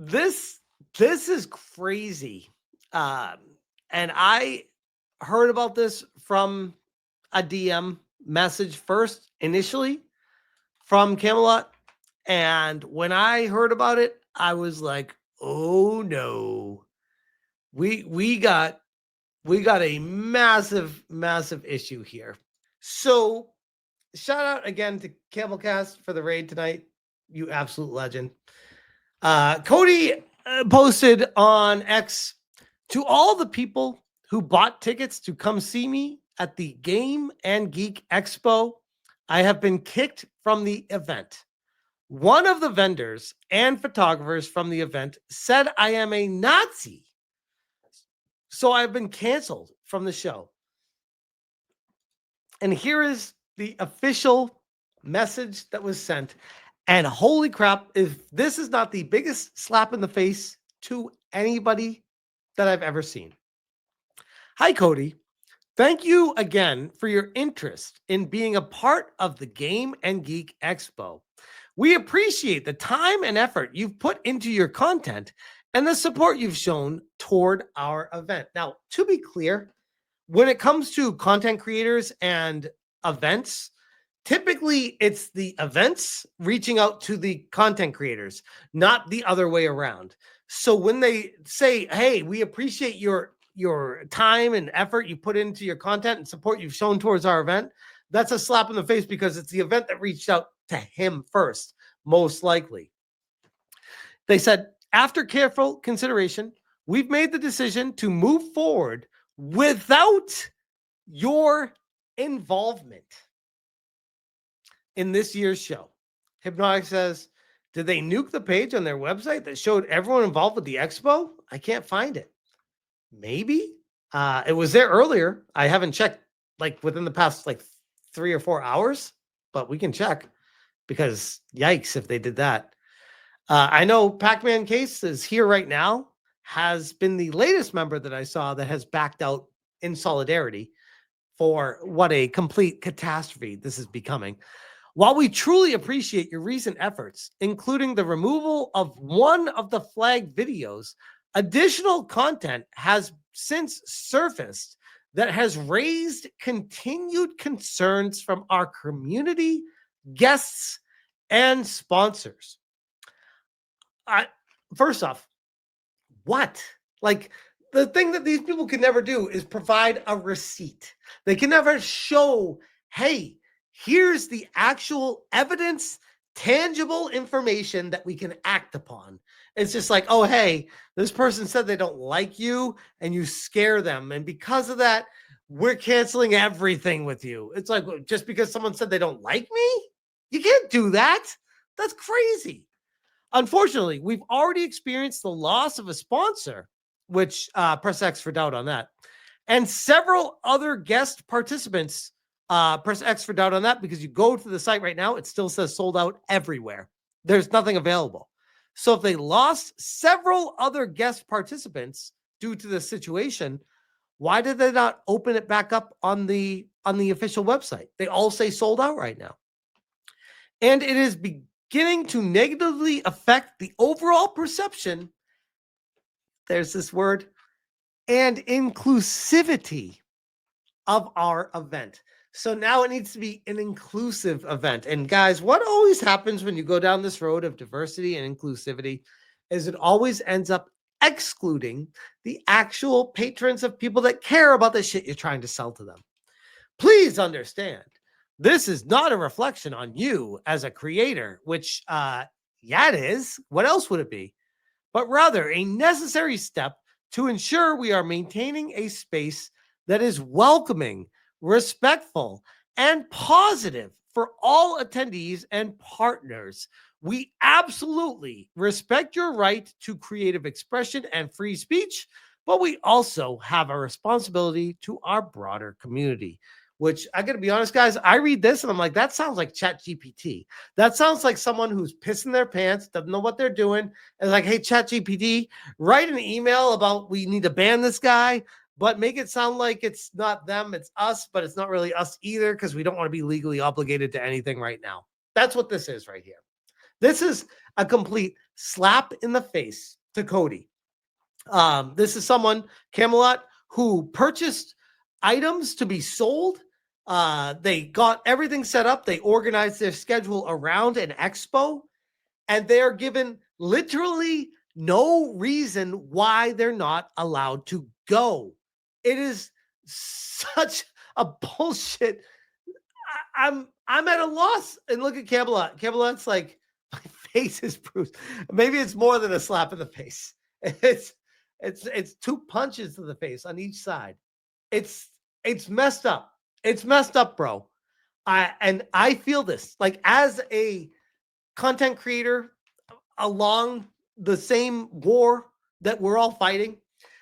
this is crazy. And I heard about this from a DM message first initially from Camelot. And when I heard about it, I was like, oh no. We got a massive issue here. So shout out again to Camelcast for the raid tonight. You absolute legend. Cody posted on X, to all the people who bought tickets to come see me at the Game and Geek Expo, I have been kicked from the event. One of the vendors and photographers from the event said I am a Nazi. So I've been canceled from the show. And here is the official message that was sent. And holy crap, if this is not the biggest slap in the face to anybody that I've ever seen. Hi, Cody. Thank you again for your interest in being a part of the Game and Geek Expo. We appreciate the time and effort you've put into your content and the support you've shown toward our event. Now, to be clear, when it comes to content creators and events, typically it's the events reaching out to the content creators, not the other way around. So when they say, hey, we appreciate your time and effort you put into your content and support you've shown towards our event, that's a slap in the face because it's the event that reached out to him first, most likely. They said, after careful consideration, we've made the decision to move forward without your involvement in this year's show. Hypnotic says, did they nuke the page on their website that showed everyone involved with the expo? I can't find it. Maybe. It was there earlier. I haven't checked like within the past like 3 or 4 hours, but we can check because yikes if they did that. I know Pac-Man Case is here right now, has been the latest member that I saw that has backed out in solidarity for what a complete catastrophe this is becoming. While we truly appreciate your recent efforts, including the removal of one of the flag videos, additional content has since surfaced that has raised continued concerns from our community, guests, and sponsors. First off, what? Like, the thing that these people can never do is provide a receipt. They can never show, hey, here's the actual evidence, tangible information that we can act upon. It's just like, oh, hey, this person said they don't like you and you scare them. And because of that, we're canceling everything with you. It's like, just because someone said they don't like me? You can't do that. That's crazy. Unfortunately, we've already experienced the loss of a sponsor, which press X for doubt on that, and several other guest participants. Press X for doubt on that because you go to the site right now, it still says sold out everywhere. There's nothing available. So if they lost several other guest participants due to this situation, why did they not open it back up on the official website? They all say sold out right now. And it is beginning to negatively affect the overall perception, there's this word, and inclusivity of our event. So now it needs to be an inclusive event. And guys, what always happens when you go down this road of diversity and inclusivity is it always ends up excluding the actual patrons of people that care about the shit you're trying to sell to them. Please understand, this is not a reflection on you as a creator, which, yeah, it is. What else would it be? But rather a necessary step to ensure we are maintaining a space that is welcoming, respectful, and positive for all attendees and partners. We absolutely respect your right to creative expression and free speech, but we also have a responsibility to our broader community. Which I got to be honest, guys, I read this and I'm like, that sounds like ChatGPT. That sounds like someone who's pissing their pants, doesn't know what they're doing, and like, hey, ChatGPT, write an email about we need to ban this guy, but make it sound like it's not them, it's us, but it's not really us either because we don't want to be legally obligated to anything right now. That's what this is right here. This is a complete slap in the face to Cody. This is someone, Camelot, who purchased items to be sold. They got everything set up. They organized their schedule around an expo, and they're given literally no reason why they're not allowed to go. It is such a bullshit. I'm at a loss. And look at Camelot. Camelot's like, my face is bruised. Maybe it's more than a slap in the face. It's two punches to the face on each side. It's messed up. It's messed up, bro. I feel this like as a content creator along the same war that we're all fighting.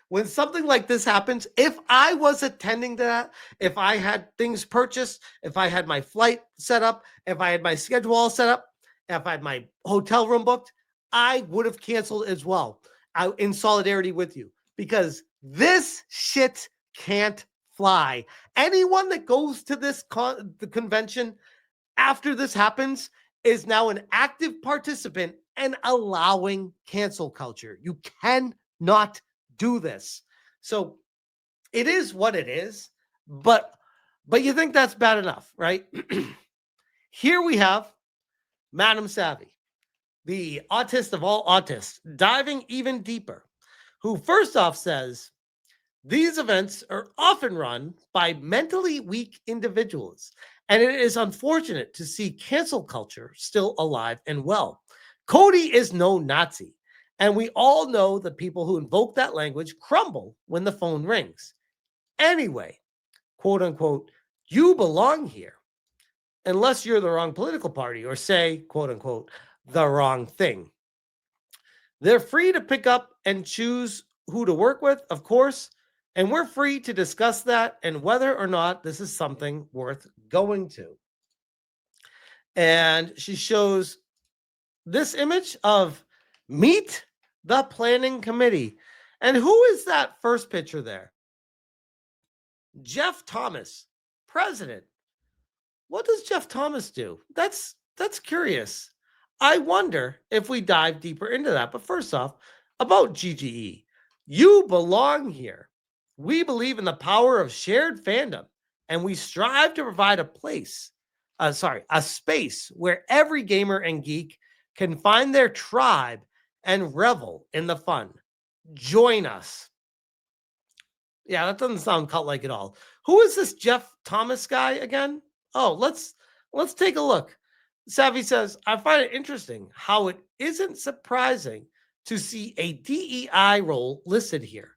When something like this happens, if I was attending to that, if I had things purchased, if I had my flight set up, if I had my schedule all set up, if I had my hotel room booked, I would have canceled as well in solidarity with you, because this shit can't fly. Anyone that goes to this the convention after this happens is now an active participant and allowing cancel culture. You cannot do this. So it is what it is, but you think that's bad enough, right? Here we have Madam Savvy, the autist of all autists, diving even deeper, who first off says, these events are often run by mentally weak individuals, and it is unfortunate to see cancel culture still alive and well. Cody is no Nazi, and we all know the people who invoke that language crumble when the phone rings. Anyway, quote unquote, you belong here, unless you're the wrong political party or say, quote unquote, the wrong thing. They're free to pick up and choose who to work with, of course, and we're free to discuss that and whether or not this is something worth going to. And she shows this image of meet the planning committee. And who is that first picture there? Jeff Thomas, president. What does Jeff Thomas do? That's curious. I wonder if we dive deeper into that. But first off, about GGE, you belong here. We believe in the power of shared fandom, and we strive to provide a space where every gamer and geek can find their tribe and revel in the fun. Join us. Yeah, that doesn't sound cult-like at all. Who is this Jeff Thomas guy again? Oh, let's take a look. Savvy says, I find it interesting how it isn't surprising to see a DEI role listed here.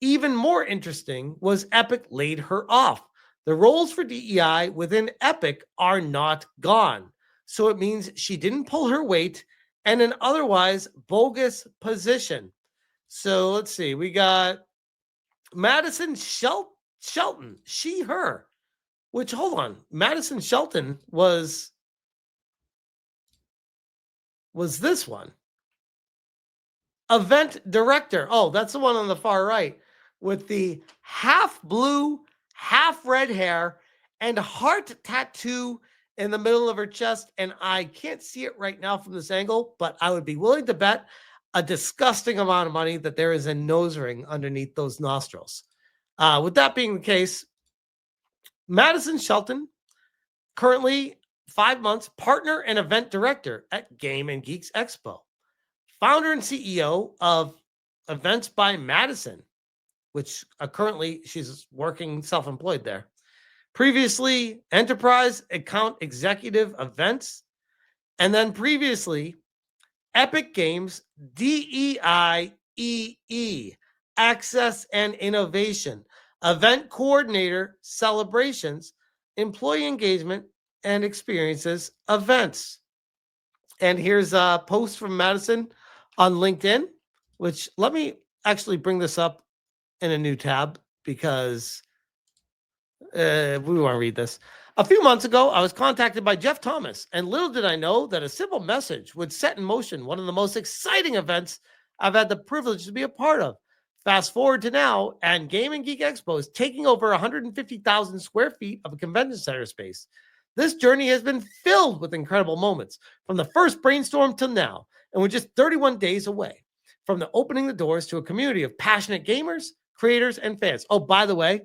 Even more interesting was Epic laid her off. The roles for DEI within Epic are not gone. So it means she didn't pull her weight in an otherwise bogus position. So let's see. We got Madison Shelton, she, her, which, hold on. Madison Shelton was this one. Event director. Oh, that's the one on the far right with the half blue, half red hair and heart tattoo in the middle of her chest. And I can't see it right now from this angle, but I would be willing to bet a disgusting amount of money that there is a nose ring underneath those nostrils. With that being the case, Madison Shelton, currently 5 months, partner and event director at Game and Geek Expo. Founder and CEO of Events by Madison, which currently she's working self-employed there. Previously, Enterprise Account Executive Events. And then previously, Epic Games DEIEE, Access and Innovation, Event Coordinator, Celebrations, Employee Engagement and Experiences, Events. And here's a post from Madison on LinkedIn, which let me actually bring this up in a new tab because we want to read this. A few months ago, I was contacted by Jeff Thomas, and little did I know that a simple message would set in motion one of the most exciting events I've had the privilege to be a part of. Fast forward to now, and Game and Geek Expo is taking over 150,000 square feet of a convention center space. This journey has been filled with incredible moments, from the first brainstorm till now. and we're just 31 days away from the opening the doors to a community of passionate gamers, creators, and fans. Oh, by the way,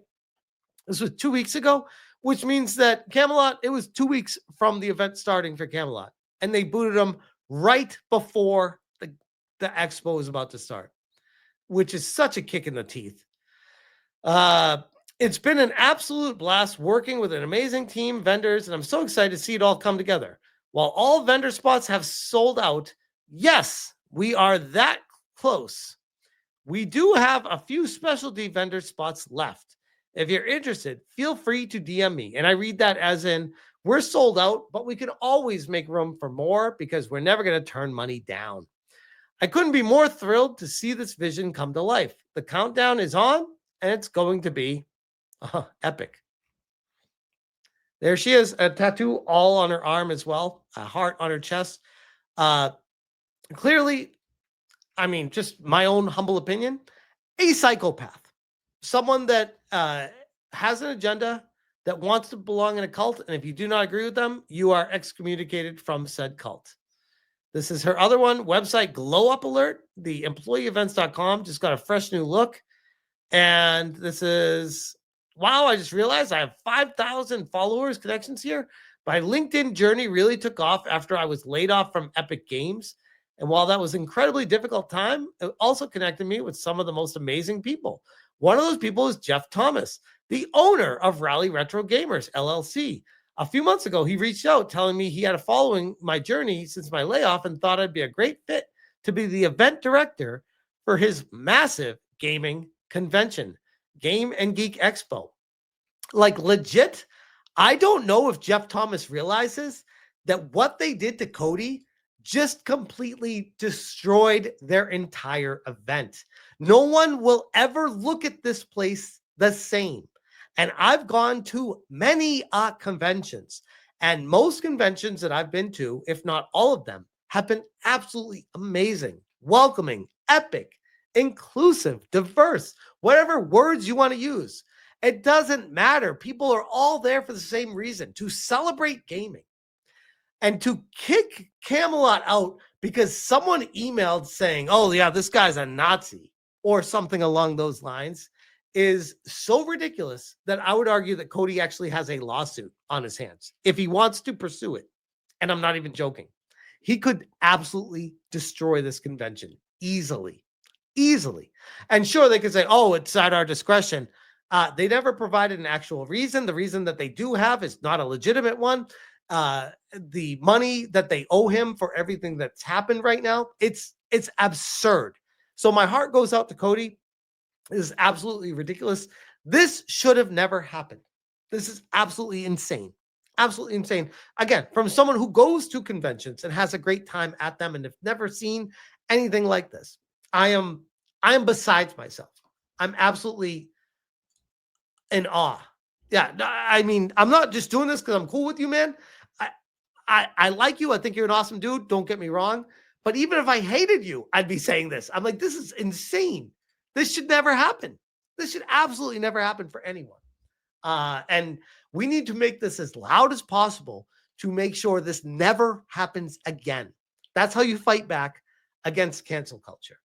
this was 2 weeks ago, which means that Camelot, it was 2 weeks from the event starting for Camelot, and they booted them right before the expo was about to start, which is such a kick in the teeth. It's been an absolute blast working with an amazing team, vendors, and I'm so excited to see it all come together. While all vendor spots have sold out, yes, we are that close. We do have a few specialty vendor spots left. If you're interested, feel free to DM me. And I read that as in, we're sold out, but we can always make room for more because we're never going to turn money down. I couldn't be more thrilled to see this vision come to life. The countdown is on, and it's going to be epic. There she is, a tattoo all on her arm as well, a heart on her chest. Clearly, I mean, just my own humble opinion, a psychopath, someone that has an agenda, that wants to belong in a cult, and if you do not agree with them, you are excommunicated from said cult. This is her other one, website Glow Up Alert. The employeeevents.com just got a fresh new look. And this is, wow, I just realized I have 5,000 followers, connections here. My LinkedIn journey really took off after I was laid off from Epic Games. And while that was an incredibly difficult time, it also connected me with some of the most amazing people. One of those people is Jeff Thomas, the owner of Rally Retro Gamers, LLC. A few months ago, he reached out telling me he had a following my journey since my layoff and thought I'd be a great fit to be the event director for his massive gaming convention, Game and Geek Expo. Like legit, I don't know if Jeff Thomas realizes that what they did to Cody just completely destroyed their entire event. No one will ever look at this place the same. And I've gone to many conventions, and most conventions that I've been to, if not all of them, have been absolutely amazing, welcoming, epic, inclusive, diverse, whatever words you want to use. It doesn't matter. People are all there for the same reason, to celebrate gaming. And to kick Camelot out because someone emailed saying, oh, yeah, this guy's a Nazi or something along those lines is so ridiculous that I would argue that Cody actually has a lawsuit on his hands if he wants to pursue it. And I'm not even joking. He could absolutely destroy this convention easily. And sure, they could say, oh, it's at our discretion. They never provided an actual reason. The reason that they do have is not a legitimate one. The money that they owe him for everything that's happened right now, it's absurd. So my heart goes out to Cody. This is absolutely ridiculous. This should have never happened. This is absolutely insane. Absolutely insane. Again, from someone who goes to conventions and has a great time at them and have never seen anything like this. I am besides myself. I'm absolutely in awe. Yeah, I mean, I'm not just doing this because I'm cool with you, man. I like you. I think you're an awesome dude. Don't get me wrong. But even if I hated you, I'd be saying this. I'm like, this is insane. This should never happen. This should absolutely never happen for anyone. And we need to make this as loud as possible to make sure this never happens again. That's how you fight back against cancel culture.